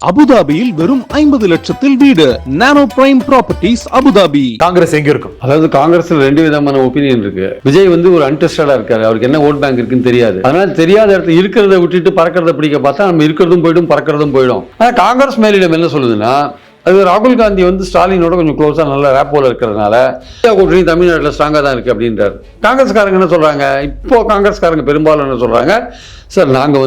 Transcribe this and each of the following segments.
அபுதாபியில் வெறும் 50 லட்சத்தில் வீடு. நானோ பிரைம் ப்ராப்பர்ட்டிஸ் அபுதாபி. காங்கிரஸ் எங்க இருக்கும்? அதாவது காங்கிரஸ்ல ரெண்டு விதமான ஒப்பீனியன் இருக்கு. விஜய் ஒரு அன்டெஸ்டடா இருக்காரு, அவருக்கு என்ன ஓட் பேங்க் இருக்குன்னு தெரியாது. அதனால தெரியாத இடத்துல இருக்கிறத விட்டுட்டு பறக்கிறத பிடிக்க பார்த்தா நம்ம இருக்கிறதும் போயிடும் பறக்கிறதும் போயிடும். ஆனா காங்கிரஸ் மேலிடம் என்ன சொல்லுதுன்னா, அது ராகுல் காந்தி ஸ்டாலினோட கொஞ்சம் க்ளோஸா நல்ல ரேப்போல இருக்கிறதுனால கூட்டணி தமிழ்நாட்டில் ஸ்ட்ராங்கா தான் இருக்கு அப்படின்றாரு. காங்கிரஸ்காரங்க என்ன சொல்றாங்க, இப்போ காங்கிரஸ்காரங்க பெரும்பாலும் என்ன சொல்றாங்க, சார் நாங்க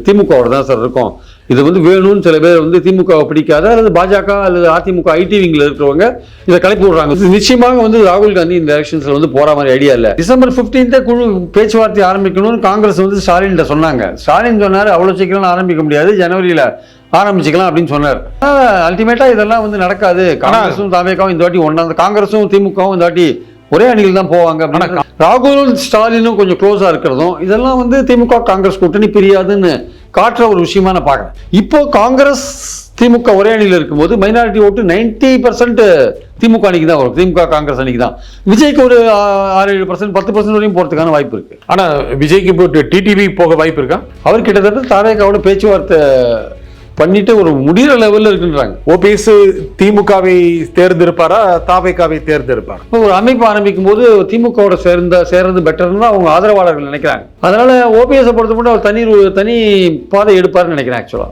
திமுகவோட தான் சார் இருக்கோம், இது வேணும்னு சில பேர் திமுகவை பிடிக்காத அல்லது பாஜக அல்லது அதிமுக ஐடி விங்ல இருக்கிறவங்க இதை கலப்பி விடுறாங்க. நிச்சயமாக ராகுல் காந்தி இந்த எலெக்ஷன்ஸ்ல போற மாதிரி ஐடியா இல்ல. டிசம்பர் 15 குழு பேச்சுவார்த்தை ஆரம்பிக்கணும்னு காங்கிரஸ் ஸ்டாலின் சொன்னாங்க. ஸ்டாலின் சொன்னாரு அவ்வளவு சீக்கிரம் ஆரம்பிக்க முடியாது, ஜனவரியில ஆரம்பிச்சுக்கலாம் அப்படின்னு சொன்னார். அல்டிமேட்டா இதெல்லாம் நடக்காது. காங்கிரஸும் தாவேக்காவும் இந்த வாட்டி ஒன்னா, காங்கிரஸும் திமுகவும் இந்த வாட்டி ஒரே அணியில் தான் போவாங்க. ராகுல் ஸ்டாலினும் கொஞ்சம் க்ளோஸா இருக்கிறதும் இதெல்லாம் திமுக காங்கிரஸ் கூட்டணி பிரியாதுன்னு காட்டுற ஒரு விஷயமா நான் பார்க்கறேன். இப்போ காங்கிரஸ் திமுக ஒரே அணியில் இருக்கும்போது மைனாரிட்டி ஓட்டு 90% திமுக அணிக்கு தான் வரும், திமுக காங்கிரஸ் அணிக்கு தான். விஜய்க்கு ஒரு 6-7%, 10% வரையும் போறதுக்கான வாய்ப்பு இருக்கு. ஆனா விஜய்க்கு போட்டு டிடிவி போக வாய்ப்பு இருக்கா? அவர் கிட்டத்தட்ட தாவேக்காவோட பேச்சுவார்த்தை பண்ணிட்டு ஒரு முடிகிற லெவல்ல இருக்குன்றாங்க. ஓபிஎஸ் திமுகவை தேர்ந்தெடுப்பாரா தாவேக்காவை தேர்ந்தெடுப்பாரா? ஒரு அமைப்பு ஆரம்பிக்கும் போது திமுகவோட சேர்றது பெட்டர்னு தான் அவங்க ஆதரவாளர்கள் நினைக்கிறாங்க. அதனால ஓபிஎஸ் பொறுத்த மட்டும் அவர் தனி பாதை எடுப்பாருன்னு நினைக்கிறேன். ஆக்சுவலா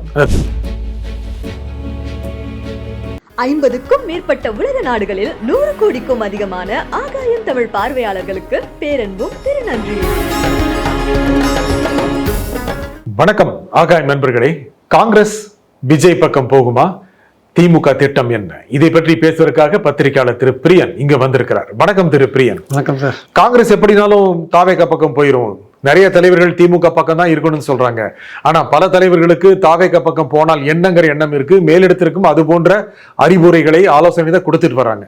50க்கும் மேற்பட்ட உலக நாடுகளில் 100 கோடிக்கும் அதிகமான ஆகாயம் தமிழ் பார்வையாளர்களுக்கு பேரன்பும் திருநன்றியும். வணக்கம் ஆகாயம் நண்பர்களே. காங்கிரஸ் விஜய் பக்கம் போகுமா? திமுக திட்டம் என்ன? இதை பற்றி பேசுவதற்காக பத்திரிகையாளர் திரு பிரியன் இங்க வந்திருக்கிறார். வணக்கம் திரு பிரியன். வணக்கம் சார். காங்கிரஸ் எப்படினாலும் தாவேகா பக்கம் போயிரும். நிறைய தலைவர்கள் திமுக பக்கம் தான் இருக்கணும்னு சொல்றாங்க. ஆனா பல தலைவர்களுக்கு தாவேகா பக்கம் போனால் என்னங்கிற எண்ணம் இருக்கு. மேலிடத்திற்கும் அது போன்ற அறிவுரைகளை ஆலோசனை தான் கொடுத்துட்டு வர்றாங்க.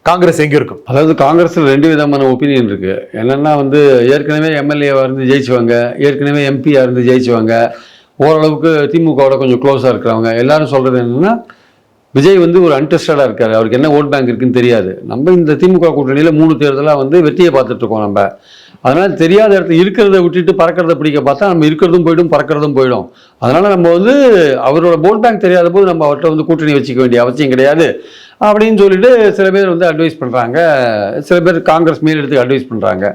காங்கிரஸ் எங்க இருக்கும்? அதாவது காங்கிரஸ்ல ரெண்டு விதமான ஒப்பீனியன் இருக்கு. என்னன்னா ஏற்கனவே எம்எல்ஏவா இருந்து ஜெயிச்சுவாங்க, ஏற்கனவே எம்பியா இருந்து ஜெயிச்சுவாங்க, ஓரளவுக்கு திமுகவோட கொஞ்சம் க்ளோஸா இருக்கிறவங்க எல்லாரும் சொல்றது என்னன்னா, விஜய் ஒரு அன்டெஸ்டடா இருக்காரு, அவருக்கு என்ன ஓட் பேங்க் இருக்குன்னு தெரியாது. நம்ம இந்த திமுக கூட்டணியில 3 தேர்தலாக வெற்றியை பார்த்துட்டு இருக்கோம் நம்ம. அதனால தெரியாத இடத்துல இருக்கிறத விட்டுட்டு பறக்கிறத பிடிக்க பார்த்தா நம்ம இருக்கிறதும் போயிடும் பறக்கிறதும் போயிடும். அதனால நம்ம அவரோட ஓட் பேங்க் தெரியாத போது நம்ம அவர்கிட்ட கூட்டணி வச்சுக்க வேண்டிய அவசியம் கிடையாது அப்படின்னு சொல்லிட்டு சில பேர் அட்வைஸ் பண்றாங்க. சில பேர் காங்கிரஸ் மேலிடத்துக்கு அட்வைஸ் பண்றாங்க.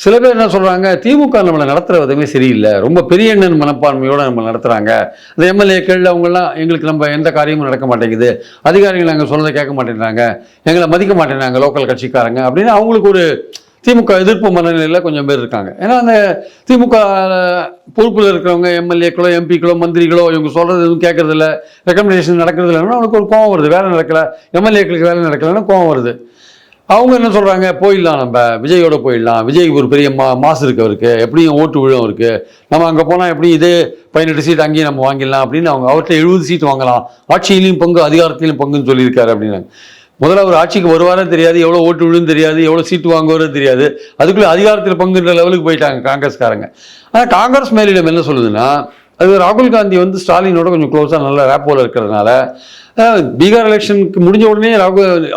சில பேர் என்ன சொல்றாங்க, திமுக நம்மளை நடத்துற விதமே சரியில்லை, ரொம்ப பெரிய எண்ணன் மனப்பான்மையோட நம்ம நடத்துறாங்க. அந்த எம்எல்ஏக்கள் அவங்கெல்லாம் எங்களுக்கு நம்ம எந்த காரியமும் நடக்க மாட்டேங்குது, அதிகாரிகள் நாங்கள் சொல்றதை கேட்க மாட்டேங்கிறாங்க, எங்களை மதிக்க மாட்டேங்கிறாங்க லோக்கல் கட்சிக்காரங்க அப்படின்னு அவங்களுக்கு ஒரு திமுக எதிர்ப்பு மனநிலையில் கொஞ்சம் பேர் இருக்காங்க. ஏன்னா அந்த திமுக பொறுப்பில் இருக்கிறவங்க எம்எல்ஏக்களோ எம்பிக்களோ மந்திரிகளோ இவங்க சொல்றது எதுவும் கேட்கறது இல்லை, ரெக்கமெண்டேஷன் நடக்கிறது இல்லைன்னா அவனுக்கு ஒரு கோவம் வருது. வேலை நடக்கல, எம்எல்ஏக்களுக்கு வேலை நடக்கலைன்னா கோவம் வருது. அவங்க என்ன சொல்றாங்க, போயிடலாம் நம்ம விஜயோட போயிடலாம், விஜய் ஒரு பெரிய மாசு இருக்கு, அவருக்கு எப்படியும் ஓட்டு விழும் இருக்கு, நம்ம அங்கே போனால் எப்படியும் இதே 18 சீட் அங்கேயும் நம்ம வாங்கிடலாம் அப்படின்னு அவர்கிட்ட 70 சீட் வாங்கலாம், ஆட்சியிலையும் பங்கு அதிகாரத்திலையும் பங்குன்னு சொல்லியிருக்காரு அப்படின்னாங்க. முதல்ல அவர் ஆட்சிக்கு வருவாரே தெரியாது, எவ்வளோ ஓட்டு விழுன்னு தெரியாது, எவ்வளோ சீட்டு வாங்குவாரோ தெரியாது, அதுக்குள்ளே அதிகாரத்தில் பங்குன்ற லெவலுக்கு போயிட்டாங்க காங்கிரஸ்காரங்க. ஆனால் காங்கிரஸ் மேலிடம் என்ன சொல்லுதுன்னா, அது ராகுல் காந்தி ஸ்டாலினோட கொஞ்சம் க்ளோஸாக நல்ல ரேப்போல இருக்கிறதுனால பீகார் எலெக்ஷனுக்கு முடிஞ்ச உடனே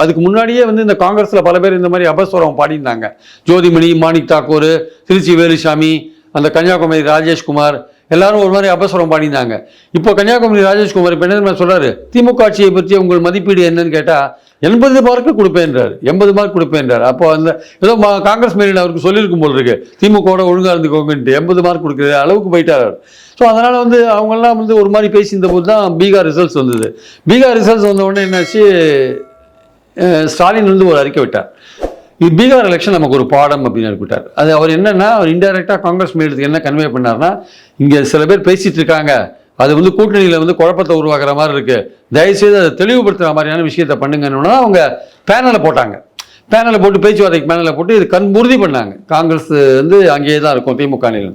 அதுக்கு முன்னாடியே இந்த காங்கிரஸில் பல பேர் இந்த மாதிரி அபஸ்வரம் பாடினாங்க. ஜோதிமணி, மாணிக் தாக்கூர், திருச்சி வேலுசாமி, அந்த கன்னியாகுமரி ராஜேஷ்குமார் எல்லாரும் ஒரு மாதிரி அபஸ்வரம் பாடினாங்க. இப்போ கன்னியாகுமரி ராஜேஷ்குமார் இப்போ என்ன சொல்றாரு, திமுக ஆட்சியை பற்றி உங்கள் மதிப்பீடு என்னன்னு கேட்டால் 80 மார்க்கு கொடுப்பேன்றார், 80 மார்க் கொடுப்பேன்றார். அப்போ ஏதோ காங்கிரஸ் மேலில் அவருக்கு சொல்லியிருக்கும் போல் இருக்கு, திமுகவோட ஒழுங்காக இருந்துக்கோங்கன்ட்டு 80 மார்க் கொடுக்குற அளவுக்கு போயிட்டார். ஸோ அதனால அவங்கெல்லாம் ஒரு மாதிரி பேசியிருந்த போது தான் பீகார் ரிசல்ட்ஸ் வந்தது. பீகார் ரிசல்ட்ஸ் வந்த உடனே என்னாச்சு, ஸ்டாலின் ஒரு அறிக்கை விட்டார், இது பீகார் எலெக்ஷன் நமக்கு ஒரு பாடம் அப்படின்னு விட்டார். அது அவர் என்னன்னா, அவர் இன்டைரக்டா காங்கிரஸ் மேலிடத்துக்கு என்ன கன்வே பண்ணார்னா, இங்கே சில பேர் பேசிட்டு இருக்காங்க, அது கூட்டணியில் குழப்பத்தை உருவாக்குற மாதிரி இருக்கு, தயவுசெய்து அதை தெளிவுபடுத்துற மாதிரியான விஷயத்த பண்ணுங்கன்னா அவங்க பேனலை போட்டாங்க. பேனலை போட்டு பேச்சுவார்த்தைக்கு பேனலை போட்டு இது உறுதி பண்ணாங்க. காங்கிரஸ் அங்கேயே தான் இருக்கும் திமுக அணியில்.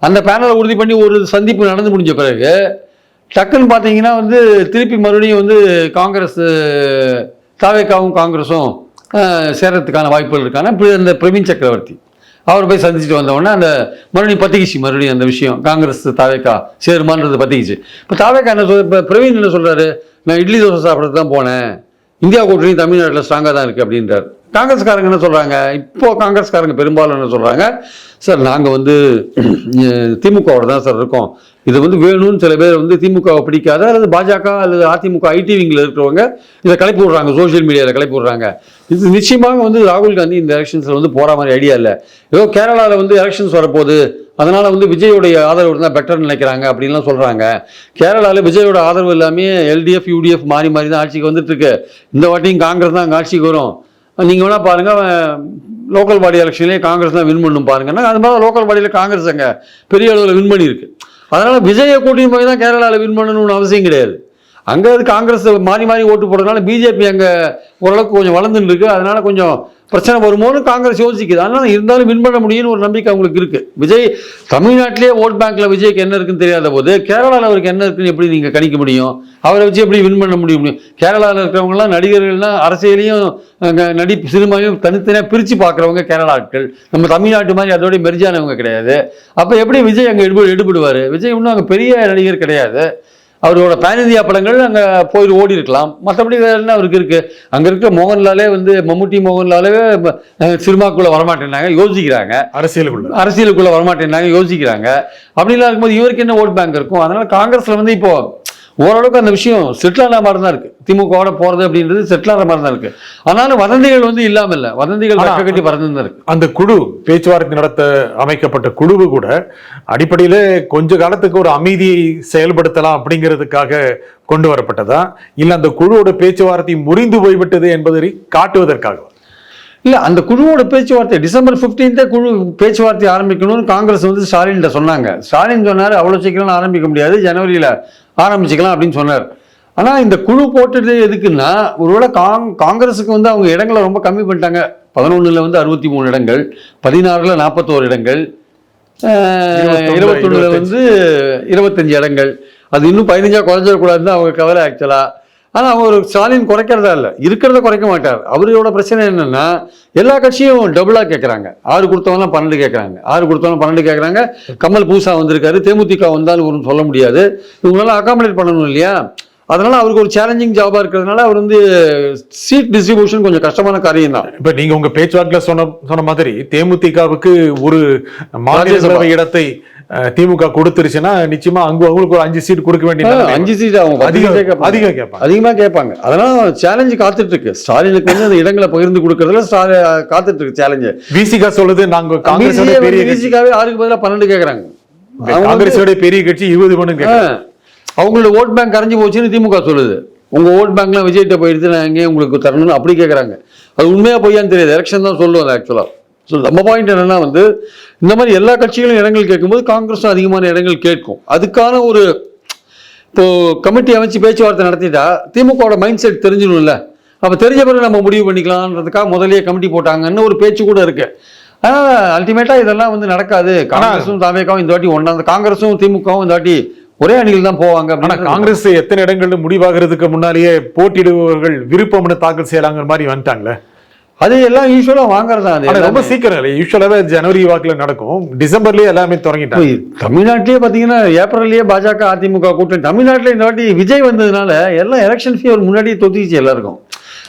அந்த பேனலை உறுதி பண்ணி ஒரு சந்திப்பு நடந்து முடிஞ்ச பிறகு டக்குன்னு பார்த்தீங்கன்னா திருப்பி மறுபடியும் காங்கிரஸ் தாவேக்காவும் காங்கிரஸும் சேர்றதுக்கான வாய்ப்புகள் இருக்கான இந்த பிரவீன் சக்கரவர்த்தி அவர் போய் சந்திச்சுட்டு வந்தவொடனே அந்த மறுபடியும் பத்திக்கிச்சு அந்த விஷயம், காங்கிரஸ் தாவேக்கா சேருமான்றது பத்திக்கிச்சு. இப்போ தாவேக்கா என்ன சொல்ற, இப்போ பிரவீன் என்ன சொல்றாரு, நான் இட்லி தோசை சாப்பிட்றது தான் போனேன், இந்தியா கூட்டணி தமிழ்நாட்டில் ஸ்ட்ராங்காக தான் இருக்குது அப்படின்றார். காங்கிரஸ்காரங்க என்ன சொல்கிறாங்க, இப்போ காங்கிரஸ்காரங்க பெரும்பாலும் என்ன சொல்கிறாங்க, சார் நாங்கள் திமுகவோட தான் சார் இருக்கோம், இது வந்து வேணும்னு சில பேர் வந்து திமுகவை பிடிக்காத அல்லது பாஜக அல்லது அதிமுக ஐடி விங்கில் இருக்கிறவங்க இதை கிளப்பி விடுறாங்க, சோஷியல் மீடியாவில் கிளப்பி விடுறாங்க. இது நிச்சயமாக வந்து ராகுல் காந்தி இந்த எலெக்ஷன்ஸில் வந்து போகிற மாதிரி ஐடியா இல்லை. ஏதோ கேரளாவில் வந்து எலெக்ஷன்ஸ் வரப்போகுது, அதனால் வந்து விஜயோடைய ஆதரவு இருந்தால் பெட்டர்னு நினைக்கிறாங்க அப்படின்லாம் சொல்கிறாங்க. கேரளாவில் விஜயோட ஆதரவு இல்லாமல் எல்டிஎஃப் யூடிஎஃப் மாறி மாறி தான் ஆட்சிக்கு வந்துட்டு இருக்கு. இந்த வாட்டியும் காங்கிரஸ் தான் அங்கே ஆட்சிக்கு வரும். நீங்கள் வேணால் பாருங்கள், லோக்கல் பாடி எலெக்ஷன்லேயே காங்கிரஸ் தான் வின் பண்ணும் பாருங்கன்னா, அது மாதிரி லோக்கல் பாடியில் காங்கிரஸ் அங்கே பெரிய அளவில் வின் பண்ணியிருக்கு. அதனால் விஜயை கூட்டின்னு போய் தான் கேரளாவில் வின் பண்ணணும்னு அவசியம் கிடையாது. அங்கே அது காங்கிரஸ் மாறி மாறி ஓட்டு போடுறதுனால பிஜேபி அங்கே ஓரளவுக்கு கொஞ்சம் வளர்ந்துன்னு இருக்கு. அதனால் கொஞ்சம் பிரச்சனை வருமோன்னு காங்கிரஸ் யோசிக்குது. அதனால் இருந்தாலும் வின் பண்ண முடியும்னு ஒரு நம்பிக்கை அவங்களுக்கு இருக்குது. விஜய் தமிழ்நாட்டிலே ஓட் பேங்க்கில் விஜய்க்கு என்ன இருக்குன்னு தெரியாத போது கேரளாவில் அவருக்கு என்ன இருக்குன்னு எப்படி நீங்கள் கணிக்க முடியும்? அவரை வச்சு எப்படி வின் பண்ண முடியும்? கேரளாவில் இருக்கிறவங்கலாம் நடிகர்கள்லாம் அரசியலையும் சினிமாவையும் தனித்தனியாக பிரித்து பார்க்குறவங்க கேரளா ஆட்கள். நம்ம தமிழ்நாட்டு மாதிரி அதோடய மெர்ஜானவங்க கிடையாது. அப்போ எப்படி விஜய் அங்கே எடுபடுவார்? விஜய் இன்னும் அங்கே பெரிய நடிகர் கிடையாது. அவரோட பேன் இந்தியா படங்கள் அங்கே போய் ஓடி இருக்கலாம், மற்றபடி வேறு என்ன அவருக்கு இருக்குது? அங்கே இருக்க மோகன்லாலே வந்து மம்முட்டி மோகன்லாலே சினிமாக்குள்ளே வரமாட்டேன்னாங்க, யோசிக்கிறாங்க. அரசியலுக்குள்ளே வரமாட்டேன்னாங்க, யோசிக்கிறாங்க. அப்படிலாம் இருக்கும்போது இவருக்கு என்ன ஓட் பேங்க் இருக்கும்? அதனால் காங்கிரஸில் வந்து இப்போது ஓரளவுக்கு அந்த விஷயம் செட்டிலான மாதிரி தான் இருக்குது. திமுகவோட போகிறது அப்படின்றது செட்டிலான மாதிரி தான் இருக்குது. ஆனாலும் வதந்திகள் வந்து இல்லாமல் இல்லை, வதந்திகள் கட்டி பறந்து தான் இருக்குது. அந்த குழு பேச்சுவார்த்தை நடத்த அமைக்கப்பட்ட குழுவு கூட அடிப்படையில் கொஞ்ச காலத்துக்கு ஒரு அமைதியை செயல்படுத்தலாம் அப்படிங்கிறதுக்காக கொண்டு வரப்பட்டதா, இல்லை அந்த குழுவோட பேச்சுவார்த்தை முறிந்து போய்விட்டது என்பதை காட்டுவதற்காக? இல்லை, அந்த குழுவோட பேச்சுவார்த்தை டிசம்பர் 15 குழு பேச்சுவார்த்தை ஆரம்பிக்கணும்னு காங்கிரஸ் வந்து ஸ்டாலின்கிட்ட சொன்னாங்க. ஸ்டாலின் சொன்னார் அவ்வளோ சீக்கிரம் ஆரம்பிக்க முடியாது, ஜனவரியில் ஆரம்பிச்சுக்கலாம் அப்படின்னு சொன்னார். ஆனால் இந்த குழு போட்டது எதுக்குன்னா, ஒருவேளை காங்கிரஸுக்கு வந்து அவங்க இடங்களை ரொம்ப கம்மி பண்ணிட்டாங்க. 11 வந்து 63 இடங்கள், 16 41 இடங்கள், 21 வந்து 25 இடங்கள். அது இன்னும் 15 குறைஞ்சிடக்கூடாதுன்னு அவங்க கவலை ஆக்சுவலாக. ஆனால் அவர் ஸ்டாலின் குறைக்கிறதா இல்லை, இருக்கிறத குறைக்க மாட்டார். அவரோட பிரச்சனை என்னென்னா, எல்லா கட்சியும் டபுளாக கேட்குறாங்க. 6 கொடுத்தவங்களாம் 12 கேட்குறாங்க, 6 கொடுத்தவங்க 12 கேட்குறாங்க. கமல் புதுசாக வந்திருக்காரு, தேமுதிக வந்தாலும் ஒன்றும் சொல்ல முடியாது, இவங்களெல்லாம் அகாமடேட் பண்ணணும் இல்லையா? அதனால் அவருக்கு ஒரு சேலஞ்சிங் ஜாபாக இருக்கிறதுனால அவர் வந்து சீட் டிஸ்ட்ரிபியூஷன் கொஞ்சம் கஷ்டமான காரியம் தான். இப்போ நீங்கள் உங்கள் பேச்சுவார்த்தையில் சொன்ன மாதிரி தேமுதிகவுக்கு ஒரு மாநிலங்களவை இடத்தை திமுக கொடுத்துருச்சுன்னா நிச்சயமா அவங்களுக்கு ஒரு 5 சீட் கொடுக்க வேண்டிய 5 சீட் அவங்க அதிகமாக கேட்பாங்க. அதனால சேலஞ்சு காத்துட்டு இருக்கு. ஸ்டாலினுக்கு வந்து அந்த இடங்களை பகிர்ந்து கொடுக்கறதுல காத்துட்டு இருக்கு சேலஞ்சு. விசிகா சொல்லுது நாங்க விசிகாவே 6க்கு பதிலாக 12 கேட்கறாங்க. காங்கிரஸோட பெரிய கட்சி 20 பண்ணு கேட்கறாங்க. அவங்களோட ஓட் பேங்க் கரைஞ்சி போச்சுன்னு திமுக சொல்லுது. உங்க ஓட் பேங்க்லாம் விஜய்கிட்ட போயிடுச்சு, நான் எங்கேயும் உங்களுக்கு தரணும்னு அப்படி கேட்கறாங்க. அது உண்மையா பொய்யான்னு தெரியாது, எலெக்ஷன் தான் சொல்லுவாங்க ஆக்சுவலா. ஸோ நம்ம பாயிண்ட் என்னன்னா வந்து, இந்த மாதிரி எல்லா கட்சிகளும் இடங்கள் கேட்கும்போது காங்கிரஸும் அதிகமான இடங்கள் கேட்கும். அதுக்கான ஒரு இப்போ கமிட்டி அமைச்சு பேச்சுவார்த்தை நடத்திட்டா திமுகவோட மைண்ட் செட் தெரிஞ்சிடும்ல. அப்போ தெரிஞ்ச பிறகு நம்ம முடிவு பண்ணிக்கலான்றதுக்காக முதலே கமிட்டி போட்டாங்கன்னு ஒரு பேச்சு கூட இருக்கு. ஆனால் அல்டிமேட்டாக இதெல்லாம் வந்து நடக்காது. காங்கிரஸும் தாவேகாவும் இந்த வாட்டி ஒன்றா, காங்கிரஸும் திமுகவும் இந்த வாட்டி ஒரே அணியில் தான் போவாங்க. ஆனா காங்கிரஸ் எத்தனை இடங்கள்ல முடிவாகிறதுக்கு முன்னாலேயே போட்டியிடுபவர்கள் விருப்பம்னு தாக்கல் செய்யலாங்கிற மாதிரி வந்துட்டாங்களே. அது எல்லாம் யூஸ்வலா வாங்குறதா, ரொம்ப சீக்கிரம் இல்லை. யூஸ்வலாவே ஜனவரி வாக்குல நடக்கும், டிசம்பர்லயே எல்லாமே தொடங்கிட்டாங்க. தமிழ்நாட்டிலேயே பாத்தீங்கன்னா ஏப்ரல்லேயே பாஜக அதிமுக கூட்டணி. தமிழ்நாட்டில் இந்த வாட்டி விஜய் வந்ததுனால எல்லாம் எலெக்ஷன் ஃபீவர் முன்னாடியே தொத்திச்சு எல்லாருக்கும்.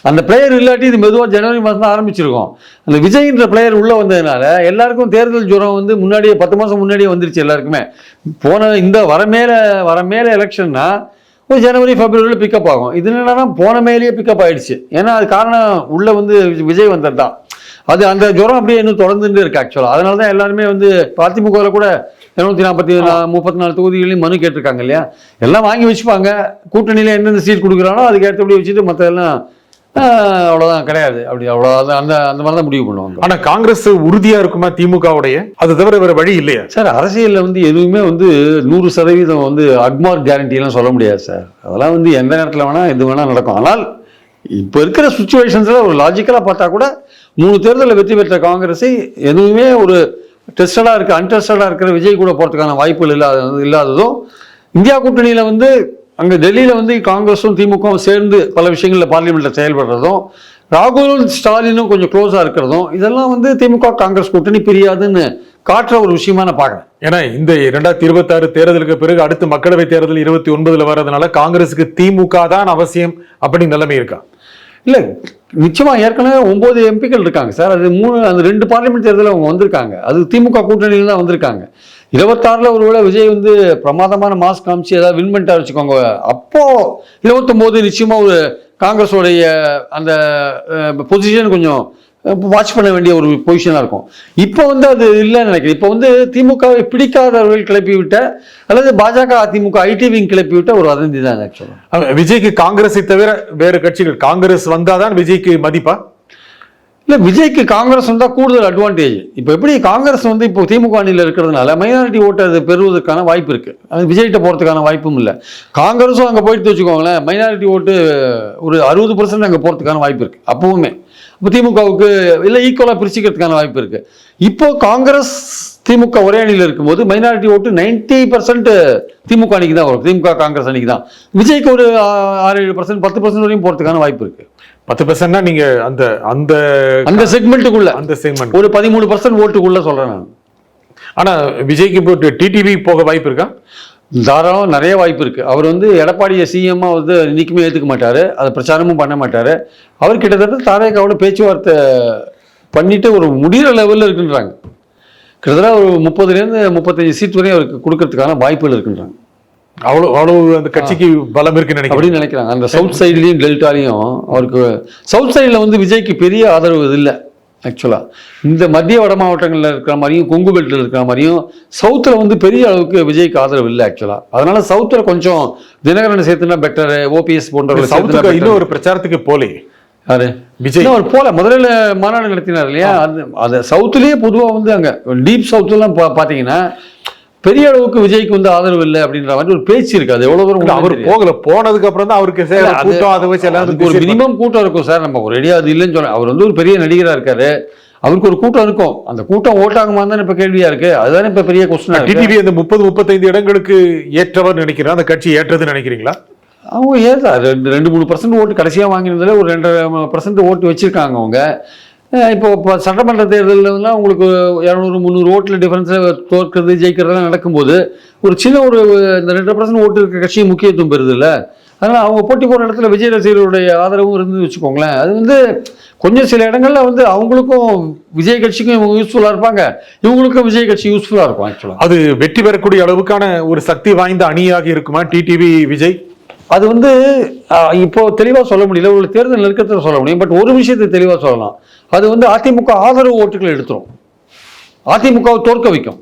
அந்த பிளேயர் இல்லாட்டி இது மெதுவாக ஜனவரி மாதம் தான் ஆரம்பிச்சிருக்கோம். அந்த விஜய்ன்ற பிளேயர் உள்ளே வந்ததுனால எல்லாருக்கும் தேர்தல் ஜுரம் வந்து முன்னாடியே 10 மாதம் முன்னாடியே வந்துருச்சு எல்லாருக்குமே. இந்த வர மேலே எலெக்ஷன்னா ஒரு ஜனவரி பிப்ரவரியில் பிக்கப் ஆகும். இது என்னன்னா போன மேலேயே பிக்கப் ஆயிடுச்சு. ஏன்னா அது காரணம் உள்ளே வந்து விஜய் வந்தது தான். அது அந்த ஜுரம் அப்படியே இன்னும் தொடர்ந்துட்டு இருக்கு ஆக்சுவலாக. அதனால தான் எல்லாருமே வந்து அதிமுகவில் கூட 234 தொகுதிகளையும் மனு கேட்டிருக்காங்க இல்லையா. எல்லாம் வாங்கி வச்சுப்பாங்க, கூட்டணியில் எந்தெந்த சீட் கொடுக்குறானோ அதுக்கு ஏற்றபடி வச்சுட்டு மற்றதெல்லாம் அவ்வளவுதான் கிடையாது. அப்படி அவ்வளவுதான் அந்த மாதிரி தான் முடிவு பண்ணுவாங்க. ஆனா காங்கிரஸ் உறுதியா இருக்குமா திமுகவுடைய? அது தவிர வேற வழி இல்லையா சார்? அரசியல்ல வந்து எதுவுமே வந்து 100% வந்து அக்மார்க் கேரண்டி எல்லாம் சொல்ல முடியாது சார். அதெல்லாம் வந்து எந்த நேரத்தில் வேணா எது வேணா நடக்கும். ஆனால் இப்போ இருக்கிற சுச்சுவேஷன்ஸ்ல ஒரு லாஜிக்கலா பார்த்தா கூட 3 தேர்தலில் வெற்றி பெற்ற காங்கிரஸை எதுவுமே ஒரு டெஸ்டடா இருக்கு, அன்டெஸ்டடா இருக்கிற விஜய் கூட போறதுக்கான வாய்ப்புகள் இல்லாததும், இந்தியா கூட்டணியில வந்து அங்கே டெல்லியில் வந்து காங்கிரஸும் திமுகவும் சேர்ந்து பல விஷயங்களில் பார்லிமெண்ட்டில் செயல்படுறதும், ராகுல் ஸ்டாலினும் கொஞ்சம் க்ளோஸாக இருக்கிறதும், இதெல்லாம் வந்து திமுக காங்கிரஸ் கூட்டணி பிரியாதுன்னு காட்டுற ஒரு விஷயமா நான் பார்க்குறேன். ஏன்னா இந்த 2026 தேர்தலுக்கு பிறகு அடுத்து மக்களவை தேர்தல் 29 வர்றதுனால காங்கிரஸுக்கு திமுக தான் அவசியம் அப்படின்னு நிலைமை இருக்கா? இல்லை, நிச்சயமா ஏற்கனவே 9 எம்பிக்கள் இருக்காங்க சார். அது 2 பார்லிமெண்ட் தேர்தலில் அவங்க வந்திருக்காங்க. அது திமுக கூட்டணியில் தான் வந்திருக்காங்க. 26 ஒருவேளை விஜய் வந்து பிரமாதமான மாஸ் காமிச்சு ஏதாவது வின் பண்ணிட்டா வச்சுக்கோங்க, அப்போ 29 நிச்சயமா ஒரு காங்கிரஸோடைய அந்த பொசிஷன் கொஞ்சம் வாட்ச் பண்ண வேண்டிய ஒரு பொசிஷனாக இருக்கும். இப்போ வந்து அது இல்லைன்னு நினைக்கிறேன். இப்போ வந்து திமுகவை பிடிக்காதவர்கள் கிளப்பி விட்ட அல்லது பாஜக அதிமுக ஐடி விங் கிளப்பி விட்ட ஒரு வதந்தி தான் ஆக்சுவலாக. விஜய்க்கு காங்கிரஸை தவிர வேறு கட்சிகள், காங்கிரஸ் வந்தாதான் விஜய்க்கு மதிப்பா? இல்லை, விஜய்க்கு காங்கிரஸ் வந்தால் கூடுதல் அட்வான்டேஜ். இப்போ எப்படி காங்கிரஸ் வந்து இப்போ திமுக அணியில் இருக்கிறதுனால மைனாரிட்டி ஓட்டு அது பெறுவதற்கான வாய்ப்பு இருக்குது. அது விஜய்கிட்ட போகிறதுக்கான வாய்ப்பும் இல்லை. காங்கிரஸும் அங்கே போயிட்டு வச்சுக்கோங்களேன், மைனாரிட்டி ஓட்டு ஒரு 60% அங்கே போகிறதுக்கான வாய்ப்பு இருக்குது அப்பவுமே. இப்போ திமுகவுக்கு இல்லை ஈக்குவலாக பிரிச்சுக்கிறதுக்கான வாய்ப்பு இருக்குது. இப்போ காங்கிரஸ் திமுக ஒரே அணியில் இருக்கும்போது மைனாரிட்டி ஓட்டு 90% திமுக அணிக்கு தான் வரும், திமுக காங்கிரஸ் அணிக்கு தான். விஜய்க்கு ஒரு 6-7%, 10% வரையும் போகிறதுக்கான வாய்ப்பு இருக்குது. 10% நீங்க அந்த அந்த அந்த செக்மெண்ட்டுக்குள்ள, அந்த செக்மெண்ட் ஒரு 13% ஓட்டுக்குள்ள சொல்றேன் நான். ஆனா விஜய்க்கு இப்போ டிடிவி போக வாய்ப்பு இருக்கா? தாராளம் நிறைய வாய்ப்பு இருக்கு. அவர் வந்து எடப்பாடியை சிஎம்மா வந்து இன்னைக்குமே ஏற்றுக்க மாட்டாரு, அதை பிரச்சாரமும் பண்ண மாட்டாரு. அவர் கிட்டத்தட்ட தாவேகாவோட பேச்சுவார்த்தை பண்ணிட்டு ஒரு முடிகிற லெவலில் இருக்குன்றாங்க. கிட்டத்தட்ட ஒரு 30-35 சீட் வரையும் அவருக்கு கொடுக்கறதுக்கான வாய்ப்புகள் இருக்குன்றாங்க. அவ்வளவு அந்த கட்சிக்கு பலம் இருக்குன்னு அப்படின்னு நினைக்கிறாங்க. அந்த சவுத் சைட்லையும் டெல்டாலையும் அவருக்கு, சவுத் சைடில் வந்து விஜய்க்கு பெரிய ஆதரவு இல்லை ஆக்சுவலாக. இந்த மத்திய வட மாவட்டங்களில் இருக்கிற மாதிரியும் கொங்கு பெல்ட்டில் இருக்கிற மாதிரியும் சவுத்தில் வந்து பெரிய அளவுக்கு விஜய்க்கு ஆதரவு இல்லை ஆக்சுவலாக. அதனால சவுத்தில் கொஞ்சம் தினகரனை சேர்த்துனா பெட்டரு, ஓபிஎஸ் போன்றவர்கள் சவுத்துக்கு இன்னும் ஒரு பிரச்சாரத்துக்கு போலே யாரு விஜய் அவர் போல முதல்ல மாநாடு நடத்தினார் இல்லையா. அது சவுத்துலேயே பொதுவாக வந்து அங்கே டீப் சவுத்துலாம் பார்த்தீங்கன்னா பெரிய அளவுக்கு விஜய்க்கு வந்து ஆதரவு இல்லை அப்படின்ற மாதிரி ஒரு பேச்சு இருக்கு. அது எவ்வளவு தூரம் அவர் போகல, போனதுக்கு அப்புறம் தான் அவருக்கு கூட்டம், அதை வச்சு எல்லாரும் ஒரு மினிமம் கூட்டம் இருக்கும் சார். நம்ம ஒரு ரெடியா அது இல்லைன்னு சொல்ல, அவர் வந்து ஒரு பெரிய நடிகராக இருக்காரு, அவருக்கு ஒரு கூட்டம் இருக்கும். அந்த கூட்டம் ஓட்டாகுமா தான் இப்ப கேள்வியா இருக்கு. அதுதானே இப்ப பெரிய கொஸ்டின். டிடிவி அந்த 30-35 இடங்களுக்கு ஏற்றவர் நினைக்கிறேன், அந்த கட்சி ஏற்றதுன்னு நினைக்கிறீங்களா? அவங்க ஏதா 2-3% ஓட்டு கடைசியாக வாங்கினதுல ஒரு 2% ஓட்டு வச்சிருக்காங்க அவங்க. இப்போ சட்டமன்ற தேர்தலெலாம் உங்களுக்கு 200-300 ஓட்டில் டிஃபரன்ஸில் தோற்கிறது ஜெயிக்கிறதுலாம் நடக்கும்போது ஒரு சின்ன ஒரு இந்த 2% ஓட்டு இருக்க கட்சி முக்கியத்துவம் பெறுது இல்லை. அதனால் அவங்க போட்டி போடுற இடத்துல விஜய் ரசிகர்களுடைய ஆதரவும் இருந்து வச்சுக்கோங்களேன். அது வந்து கொஞ்சம் சில இடங்கள்ல வந்து அவங்களுக்கும் விஜய் கட்சிக்கும் இவங்க யூஸ்ஃபுல்லாக இருப்பாங்க, இவங்களுக்கும் விஜய் கட்சி யூஸ்ஃபுல்லாக இருக்கும் ஆக்சுவலாக. அது வெற்றி பெறக்கூடிய அளவுக்கான ஒரு சக்தி வாய்ந்த அணியாக இருக்குமா டிடிவி விஜய்? அது வந்து இப்போ தெளிவாக சொல்ல முடியல, ஒரு தேர்தல் நெருக்கத்தில் சொல்ல முடியும். பட் ஒரு விஷயத்தை தெளிவாக சொல்லலாம், அது வந்து அதிமுக ஆதரவு ஓட்டுகளை எடுத்துரும், அதிமுகவை தோற்க வைக்கும்.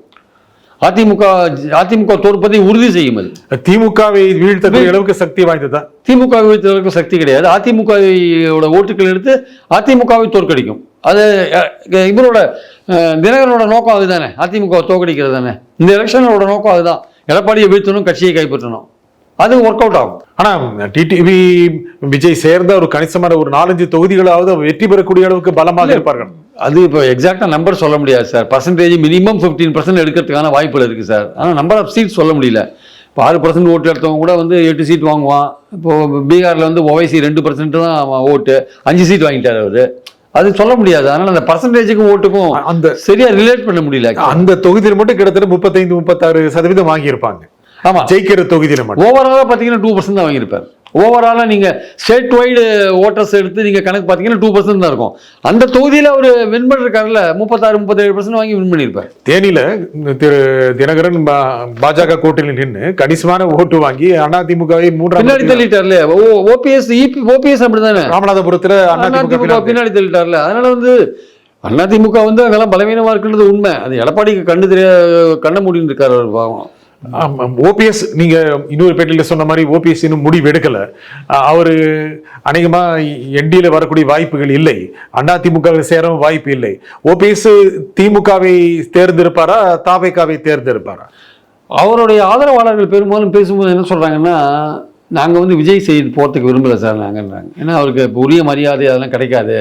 அதிமுக தோற்பதை உறுதி செய்யும். அது திமுகவை வீழ்த்தக்கூடிய அளவுக்கு சக்தி வாய்ந்ததா? திமுக வீழ்த்த அளவுக்கு சக்தி கிடையாது. அதிமுகவோட ஓட்டுகள் எடுத்து அதிமுகவை தோற்கடிக்கும். அது இவரோட தினகரனோட நோக்கம் அதுதானே, அதிமுகவை தோற்கடிக்கிறது தானே. இந்த எலெக்ஷனோட நோக்கம் அதுதான், எடப்பாடியை வீழ்த்தணும், கட்சியை கைப்பற்றணும். அது ஒர்க் அவுட் ஆகும். ஆனா டிடிவி விஜய் சேர்ந்த ஒரு கணிசமான ஒரு 4-5 தொகுதிகளாவது வெற்றி பெறக்கூடிய அளவுக்கு பலமாக இருப்பார்கள். அது இப்போ எக்ஸாக்டா நம்பர் சொல்ல முடியாது சார். பர்சன்டேஜ் மினிமம் 15% எடுக்கிறதுக்கான வாய்ப்புகள் இருக்கு சார். ஆனால் நம்பர் ஆஃப் சீட் சொல்ல முடியல. இப்போ 6% ஓட்டு எடுத்தவங்க கூட வந்து 8 சீட் வாங்குவான். இப்போ பீகார்ல வந்து ஓவைசி 2% தான் ஓட்டு, 5 சீட் வாங்கிட்டார் அவரு. அது சொல்ல முடியாது. அதனால அந்த பர்சன்டேஜுக்கும் ஓட்டுக்கும் அந்த சரியா ரிலேட் பண்ண முடியல. அந்த தொகுதியில் மட்டும் கிட்டத்தட்ட 35-36% வாங்கியிருப்பாங்க. ஆமா, ஜெயிக்கிற தொகுதியில மட்டும் ஓவராலா பாத்தீங்கன்னா 2% தான் வாங்கியிருப்பார். ஓவராலா நீங்க ஸ்டேட் வைடு ஓட்டர்ஸ் எடுத்து நீங்க கணக்கு பாத்தீங்கன்னா 2% தான் இருக்கும். அந்த தொகுதியில ஒரு வின் பண்ணிருக்காருல்ல, 36-37% வாங்கி வின் பண்ணிருப்பார். தேனியில திரு தினகரன் பாஜக கூட்டணியில் நின்று கணிசமான ஓட்டு வாங்கி அதிமுகவை 3 பின்னாடி தள்ளிட்டார்ல. ஓபிஎஸ் அப்படிதானே ராமநாதபுரத்துல அதிமுக பின்னாடி தள்ளிட்டார்ல. அதனால வந்து அதிமுக வந்து அதெல்லாம் பலவீனமா இருக்குன்றது உண்மை. அது எடப்பாடிக்கு கண்ண மூடின்னு இருக்காரு அவர் பாவம். ஓபிஎஸ் நீங்க இன்னொரு பேட்டியில சொன்ன மாதிரி ஓபிஎஸ் இன்னும் முடிவு எடுக்கல. அவரு அநேகமா என்டியில வரக்கூடிய வாய்ப்புகள் இல்லை, அதிமுகவை சேரவும் வாய்ப்பு இல்லை. ஓபிஎஸ் திமுகவை தேர்ந்தெடுப்பாரா, தாவேகாவை தேர்ந்தெடுப்பாரா? அவருடைய ஆதரவாளர்கள் பெரும்பாலும் பேசும்போது என்ன சொல்றாங்கன்னா, நாங்க வந்து விஜய் செய்து போறதுக்கு விரும்பல சார் நாங்கன்றாங்க. ஏன்னா அவருக்கு இப்போ உரிய மரியாதை அதெல்லாம் கிடைக்காது,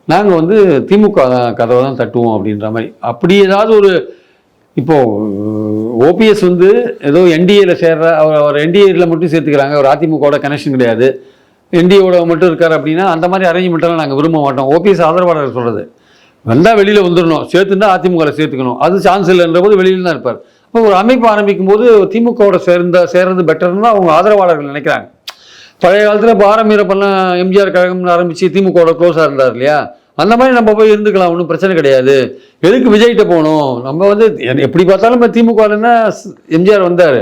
நாங்க வந்து திமுக கதவை தான் தட்டுவோம் அப்படின்ற மாதிரி. அப்படி ஏதாவது ஒரு இப்போ ஓபிஎஸ் வந்து ஏதோ என்டிஏல சேர்ற அவர் என்டிஏல மட்டும் சேர்த்துக்கிறாங்க, அவர் அதிமுகவோட கனெக்ஷன் கிடையாது, என்டிஏவோட மட்டும் இருக்காரு அப்படின்னா அந்த மாதிரி அரேஞ்ச்மெண்ட்டெல்லாம் நாங்கள் விரும்ப மாட்டோம். ஓபிஎஸ் ஆதரவாளர் சொல்றது வந்தால் வெளியில் வந்துடணும், சேர்த்துன்னா அதிமுகவில் சேர்த்துக்கணும், அது சான்ஸ் இல்லைன்ற போது வெளியில் தான் இருப்பார். அப்போ ஒரு அமைப்பு ஆரம்பிக்கும் போது திமுகவோட சேர்றது பெட்டர்னு தான் அவங்க ஆதரவாளர்கள் நினைக்கிறாங்க. பழைய காலத்தில் பாரம் வீரப்பெல்லாம் எம்ஜிஆர் கழகம்னு ஆரம்பித்து திமுகவோட க்ளோஸாக இருந்தார் இல்லையா, அந்த மாதிரி நம்ம போய் இருந்துக்கலாம், ஒன்றும் பிரச்சனை கிடையாது. எதுக்கு விஜய்கிட்ட போகணும்? நம்ம வந்து எப்படி பார்த்தாலும் நம்ம திமுகலன்னா எம்ஜிஆர் வந்தார்,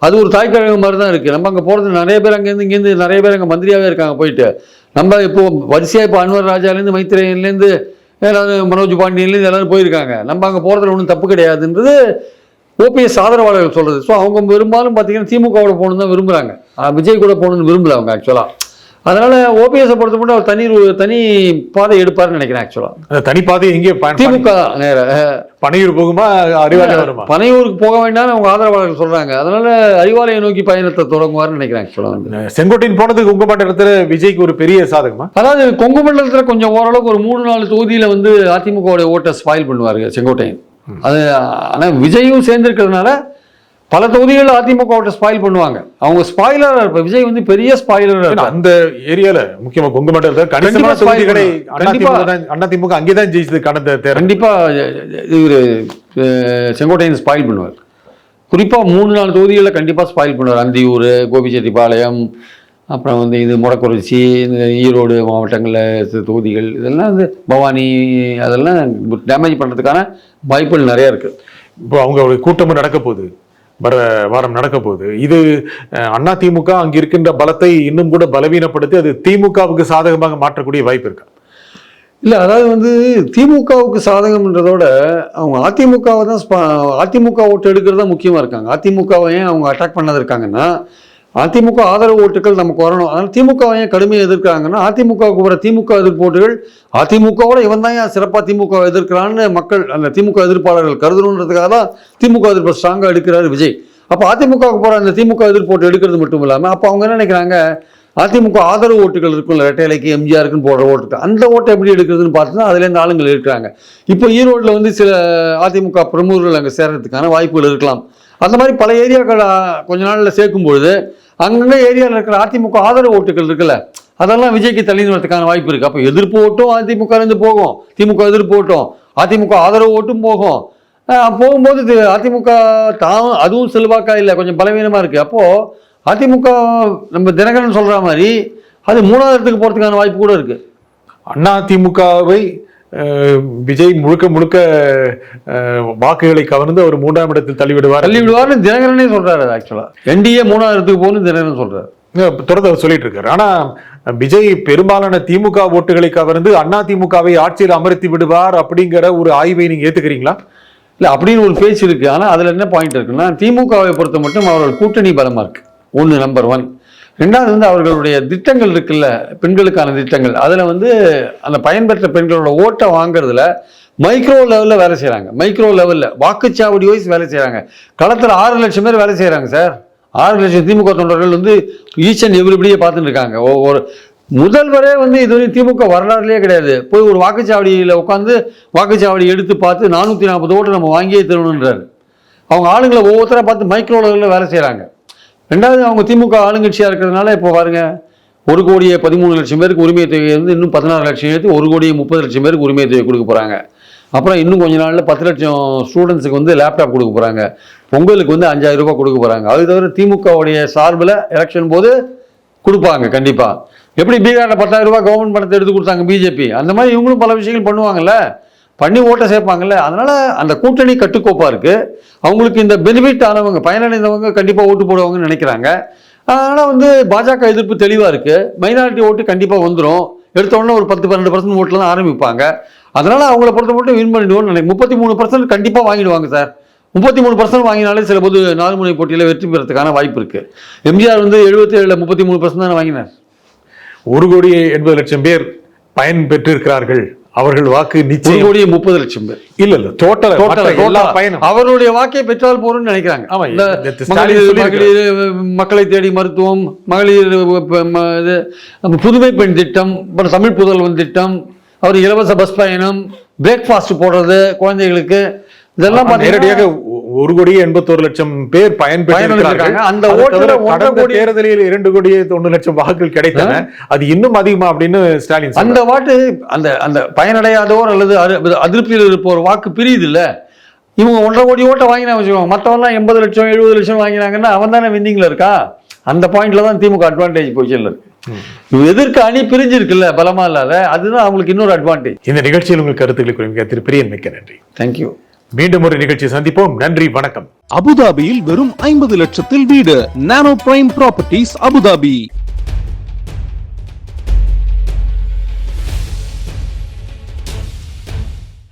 அது ஒரு தாய்க்கழகம் மாதிரி தான் இருக்குது. நம்ம அங்கே போகிறது நிறைய பேர் இங்கேருந்து நிறைய பேர் அங்கே மந்திரியாகவே இருக்காங்க போயிட்டு. நம்ம இப்போ வரிசையாக இப்போ அன்வர் ராஜாலேருந்து மைத்ரேயன்லேருந்து எல்லாரும் மனோஜ் பாண்டியன்லேருந்து எல்லாரும் போயிருக்காங்க. நம்ம அங்கே போகிறதுல ஒன்றும் தப்பு கிடையாதுன்றது ஓபிஎஸ் ஆதரவாளர்கள் சொல்கிறது. ஸோ அவங்க பெரும்பாலும் பார்த்தீங்கன்னா திமுகவோட போகணுன்னு தான் விரும்புகிறாங்க, விஜய் கூட போகணுன்னு விரும்பல அவங்க ஆக்சுவலாக. அதனால ஓபிஎஸ் பொறுத்த மட்டும் அவர் தனி பாதை எடுப்பாருன்னு நினைக்கிறேன். ஆக்சுவலா தனி பாதை எங்கே திமுக நேர பனையூர் போகுமா, அறிவாலயம் வருமா? பனையூருக்கு போக வேண்டாம்னு அவங்க ஆதரவாளர்கள் சொல்றாங்க. அதனால அறிவாலயம் நோக்கி பயணத்தை தொடங்குவார்னு நினைக்கிறேன். ஆக்சுவலா வந்து செங்கோட்டையன் போனது கொங்கு மண்டலத்துல விஜய்க்கு ஒரு பெரிய சாதகமா? அதாவது கொங்கு மண்டலத்துல கொஞ்சம் ஓரளவுக்கு ஒரு 3-4 தொகுதியில வந்து அதிமுக ஓட்டை ஸ்பாயில் பண்ணுவாரு செங்கோட்டையன். அது ஆனா விஜயும் சேர்ந்திருக்கிறதுனால பல தொகுதிகளில் அதிமுக ஸ்பாயில் பண்ணுவாங்க. அவங்க ஸ்பாயிலரா இருப்பாங்க. விஜய் வந்து பெரிய ஸ்பாயிலர். அந்த ஏரியால முக்கியமா கொங்கு மண்டலத்தில் கண்டிப்பா தொகுதிகளை அதிமுக அங்கேதான் ஜெயிச்சது கடந்த தேர்தல். கண்டிப்பா இவரு செங்கோட்டையன் ஸ்பாயில் பண்ணுவார். குறிப்பா 3-4 தொகுதிகளில் கண்டிப்பா ஸ்பாயில் பண்ணுவார். அந்தியூர், கோபிச்செட்டிப்பாளையம், அப்புறம் வந்து இது மொடக்குறிச்சி, ஈரோடு மாவட்டங்களில் தொகுதிகள், இதெல்லாம் வந்து பவானி, அதெல்லாம் டேமேஜ் பண்ணுறதுக்கான வாய்ப்புகள் நிறைய இருக்குது. இப்போ அவங்க கூட்டமும் நடக்க போகுது, வர வாரம் நடக்க போகுது. இது அதிமுக அங்க இருக்கின்ற பலத்தை இன்னும் கூட பலவீனப்படுத்தி அது திமுகவுக்கு சாதகமாக மாற்றக்கூடிய வாய்ப்பு இருக்கா? இல்லை, அதாவது வந்து திமுகவுக்கு சாதகம்ன்றதோட அவங்க அதிமுகவை தான் அதிமுக ஓட்டு எடுக்கிறது தான் முக்கியமாக இருக்காங்க. அதிமுகவை ஏன் அவங்க அட்டாக் பண்ணது இருக்காங்கன்னா, அதிமுக ஆதரவு ஓட்டுகள் நமக்கு வரணும். அதனால் திமுகவை ஏன் கடுமையாக எதிர்க்கிறாங்கன்னா, அதிமுகவுக்கு வர திமுக எதிர்ப்பு ஓட்டுகள் அதிமுகவோட இவன் தான் ஏன் சிறப்பாக திமுக எதிர்க்கிறான்னு மக்கள் அந்த திமுக எதிர்ப்பாளர்கள் கருதணுன்றதுக்காக தான் திமுக எதிர்ப்பை ஸ்ட்ராங்காக எடுக்கிறாரு விஜய். அப்போ அதிமுகவுக்கு போகிற அந்த திமுக எதிர்ப்பு ஓட்டு எடுக்கிறது மட்டும் இல்லாமல் அப்போ அவங்க என்ன நினைக்கிறாங்க, அதிமுக ஆதரவு ஓட்டுகள் இருக்கும்ல, ரெட்டைலைக்கு எம்ஜிஆருக்குன்னு போடுற ஓட்டுகள், அந்த ஓட்டை எப்படி எடுக்கிறதுன்னு பார்த்துன்னா அதுலேருந்து ஆளுங்கள் இருக்கிறாங்க. இப்போ ஈரோட்டில் வந்து சில அதிமுக பிரமுகர்கள் அங்கே சேர்றதுக்கான வாய்ப்புகள் இருக்கலாம். அந்த மாதிரி பல ஏரியாக்கள் கொஞ்ச நாளில் சேர்க்கும்பொழுது அங்கங்கே ஏரியாவில் இருக்கிற அதிமுக ஆதரவு ஓட்டுகள் இருக்குல்ல, அதெல்லாம் விஜய்க்கு தள்ளின்னு வரதுக்கான வாய்ப்பு இருக்குது. அப்போ எதிர்ப்பு ஓட்டும் அதிமுகலேருந்து போகும், திமுக எதிர்ப்பு ஓட்டும் அதிமுக ஆதரவு ஓட்டும் போகும். போகும்போது அதிமுக தான் அதுவும் செல்வாக்கா இல்லை, கொஞ்சம் பலவீனமாக இருக்குது. அப்போது அதிமுக நம்ம தினகரன் சொல்கிற மாதிரி அது 3வது இடத்துக்கு போகிறதுக்கான வாய்ப்பு கூட இருக்குது. அதிமுகவை விஜய் முழுக்க வாக்குகளை கவர்ந்து அவர் 3ஆம் இடத்தில் தள்ளிவிடுவார்னு தினகரனே சொல்றாரு. ஆக்சுவலா என்டிஏ 3வது இடத்துக்கு போகணும் தினகரன் சொல்றாரு, தொடர்ந்து அவர் சொல்லிட்டு இருக்காரு. ஆனா விஜய் பெரும்பாலான திமுக ஓட்டுகளை கவர்ந்து அதிமுகவை ஆட்சியில் அமர்த்தி விடுவார் அப்படிங்கிற ஒரு ஆய்வை நீங்க ஏத்துக்கிறீங்களா? இல்ல, அப்படின்னு ஒரு பேச்சு இருக்கு. ஆனா அதுல என்ன பாயிண்ட் இருக்குன்னா, திமுகவை பொறுத்த மட்டும் அவர்கள் கூட்டணி பலமா இருக்கு. ஒன்று, நம்பர் 1. 2வது வந்து அவர்களுடைய திட்டங்கள் இருக்குல்ல, பெண்களுக்கான திட்டங்கள், அதில் வந்து அந்த பயன்பெற்ற பெண்களோட ஓட்டை வாங்குறதுல மைக்ரோ லெவலில் வேலை செய்கிறாங்க. மைக்ரோ லெவலில் வாக்குச்சாவடி வைஸ் வேலை செய்கிறாங்க. களத்தில் 6 லட்சம் பேர் வேலை செய்கிறாங்க சார். 6 லட்சம் திமுக தொண்டர்கள் வந்து ஈச் அண்ட் எவ்ரிபடியே பார்த்துட்டு இருக்காங்க. ஒரு முதல்வரே வந்து இதுவரை திமுக வரலாறுலேயே கிடையாது, போய் ஒரு வாக்குச்சாவடியில் உட்காந்து வாக்குச்சாவடி எடுத்து பார்த்து 440 ஓட்டு நம்ம வாங்கியே தரணுன்றாரு. அவங்க ஆளுங்களை ஒவ்வொருத்தராக பார்த்து மைக்ரோ லெவலில் வேலை செய்கிறாங்க. 2வது அவங்க திமுக ஆளுங்கட்சியாக இருக்கிறதுனால இப்போ பாருங்க, 1,13,00,000 பேருக்கு உரிமை தொகை வந்து இன்னும் 16 லட்சம் ஏற்றி 1,30,00,000 பேருக்கு உரிமை தொகை கொடுக்க போகிறாங்க. அப்புறம் இன்னும் கொஞ்ச நாளில் 10 லட்சம் ஸ்டூடெண்ட்ஸுக்கு வந்து லேப்டாப் கொடுக்க போகிறாங்க. பொங்கலுக்கு வந்து 5,000 ரூபாய் கொடுக்க போகிறாங்க. அது தவிர திமுகவுடைய சார்பில் எலெக்ஷன் போது கொடுப்பாங்க கண்டிப்பாக. எப்படி பீகாரில் 10,000 ரூபாய் கவர்மெண்ட் பணத்தை எடுத்து கொடுத்தாங்க பிஜேபி, அந்த மாதிரி இவங்களும் பல விஷயங்கள் பண்ணுவாங்கல்ல, பண்ணி ஓட்டை சேர்ப்பாங்கல்ல. அதனால அந்த கூட்டணி கட்டுக்கோப்பாக இருக்குது. அவங்களுக்கு இந்த பெனிஃபிட் ஆனவங்க, பயனடைந்தவங்க கண்டிப்பாக ஓட்டு போடுவாங்கன்னு நினைக்கிறாங்க. அதனால் வந்து பாஜக எதிர்ப்பு தெளிவாக இருக்குது. மைனாரிட்டி ஓட்டு கண்டிப்பாக வந்துடும். எடுத்த உடனே ஒரு 10-12% ஓட்டில் தான் ஆரம்பிப்பாங்க. அதனால் அவங்கள பொறுத்த மட்டும் வின் பண்ணிடுவோம்னு நினைக்கிறேன். 33% கண்டிப்பாக வாங்கிடுவாங்க சார். 33% வாங்கினாலே சில போது 4 முனை போட்டியில் வெற்றி பெறதுக்கான வாய்ப்பு இருக்குது. எம்ஜிஆர் வந்து 77 33% தானே வாங்கினார். 1,80,00,000 பேர் பயன் பெற்றிருக்கிறார்கள். அவர்கள் வாக்கு நிச்சயம் 1,30,00,000 பேர் இல்ல டோட்டல் பயணம் அவருடைய வாக்கை பெற்றால் போறோம்னு நினைக்கிறாங்க. மக்களை தேடி மருத்துவம், மகளிர் புதுமை பெண் திட்டம், தமிழ் புதல்வன் திட்டம், அவர் இலவச பஸ் பயணம், பிரேக்ஃபாஸ்ட் போடுறது குழந்தைகளுக்கு, இதெல்லாம் நேரடியாக 1,81,00,000 பேர் பயன்பெற்றிருக்கிறார்கள். அந்த ஓட்டுல தேர்தலில் 2,90,00,000 வாக்குகள் கிடைத்தன. அது இன்னும் அதிகமா அப்படின்னு ஸ்டாலின் அந்த வாட்டு அந்த பயனடையாதோர் அல்லது அதிருப்தியில் இருப்போர் வாக்கு பிரியுது இல்ல. இவங்க 1.5 கோடி ஓட்டை வாங்கினா வச்சுக்கோங்க, மற்றவெல்லாம் 80 லட்சம் 70 லட்சம் வாங்கினாங்கன்னா அவன் தானே வின்னிங்ல இருக்கா. அந்த பாயிண்ட்ல தான் திமுக அட்வான்டேஜ் பொசிஷன்ல இருக்கு. எதிர்க்க அணி பிரிஞ்சிருக்குல்ல, பலமா இல்லாத, அதுதான் அவங்களுக்கு இன்னொரு அட்வான்டேஜ். இந்த நிகழ்ச்சியில் உங்கள் கருத்துக்களை குறிப்பிட்ட திரு பிரியன் மிக்க நன்றி. தேங்க்யூ. மீண்டும் ஒரு நிகழ்ச்சி சந்திப்போம். நன்றி, வணக்கம். அபுதாபியில் வெறும் 50 லட்சத்தில் வீடு. நானோ பிரைம் ப்ராப்பர்ட்டிஸ் அபுதாபி.